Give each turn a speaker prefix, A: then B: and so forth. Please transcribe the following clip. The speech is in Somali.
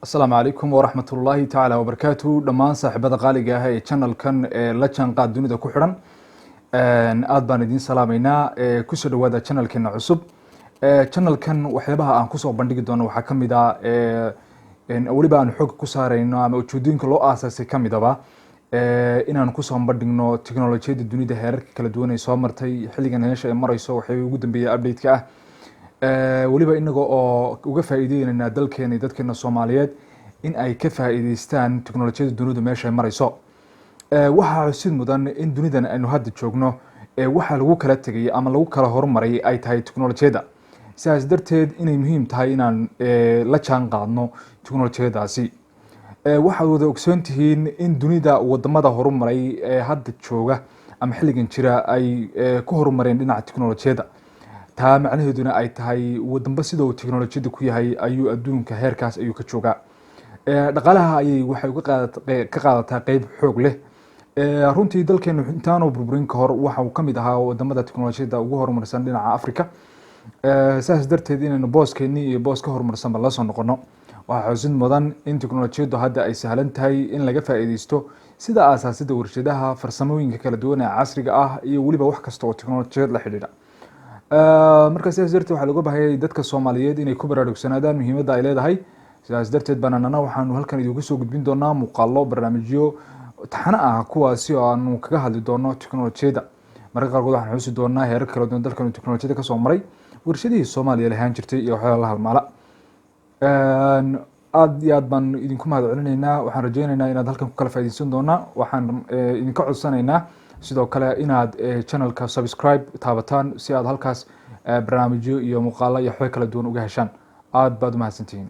A: السلام عليكم ورحمة الله تعالى وبركاته دمان صاحبada qaaliga ah ee channelkan la jaanqaad dunida ku xiran aad baan idin salaameynaa ku soo dhawaada channelkeena cusub channelkan waxyaabaha aan ku soo bandhigi doono waxa kamid ah waliba aan xog ku saareyno ama ujeedooyinka loo aasaasay kamidaba inaan ku soo bandhigno tiknoolajiyada dunida heerarka kala duwan ee soo martay xilligan heesha ay marayso waxay ugu dambeeyay update-ka waliba inaga oo uga faa'iideynayna dalkeena iyo dadkeena Soomaaliyeed in ay ka faa'iideystaan tiknoolajiyada dunida meesha ay marayso waxa xusid mudan in dunidan aynu hadda joogno waxa lagu kala tagay ama lagu kala horumaray ay tahay tiknoolajiyada sidaas darteed inay muhiim tahay inaan la jaan qaadno tiknoolajiyadaasi waxa wada ogsoon tihiin in dunida wadamada horumaray hadda jooga ama xilligan jira ay ku horumareen dhinaca tiknoolajiyada taa macnaheeduna ay tahay wadamba sida uu tiknoolajiyada ku yahay ayuu adduunka heerkaas ayuu ka joogaa dhaqaalaha ayay waxay ka qaadataa qayb xoog leh runtii dalkeenu intaanu burburin ka hor waxa uu kamid ahaa wadamada tiknoolajiyada ugu horumarsan dhinaca Afrika saas darteed inaynu booskeeni iyo boos ka horumarsan la soo noqono waxa xusid mudan in tiknoolajiyadu hadda ay sahlan tahay in laga faa'iideysto sida aasaasida warshadaha farsamooyinka kala duwan ee casriga ah iyo waliba wax kasta oo tiknoolajiyad la xiriira marka sidaas darteed waxaa looga baahan yahay dadka Soomaaliyeed inay ku baraarugsanaadaan muhiimadda ay leedahay sidaas darteed bananana waxaanu halkan idinku soo gudbin doonaa muuqaallo barnaamijyo taxana ah kuwaasi oo aanu kaga hadli doono tiknoolajiyada marka qaarkood waxaan xusi doonaa heerar kala duwan dalkan tiknoolajiyada ka soo maray warshadihii Soomaaliya lahaan jirtay iyo waxyaalaha la halmaala aad iyo aad baan idinku mahadcelinaynaa waxaan rajaynaynaa inaad halkan ku kala faa'iideysan doonaa waxaan idinka codsanaynaa sidoo kale inaad channelka subscribe taabataan si aad halkaas barnaamijyo iyo muuqaallo iyo xoog kala duwan uga heshaan aad baad u mahadsantihiin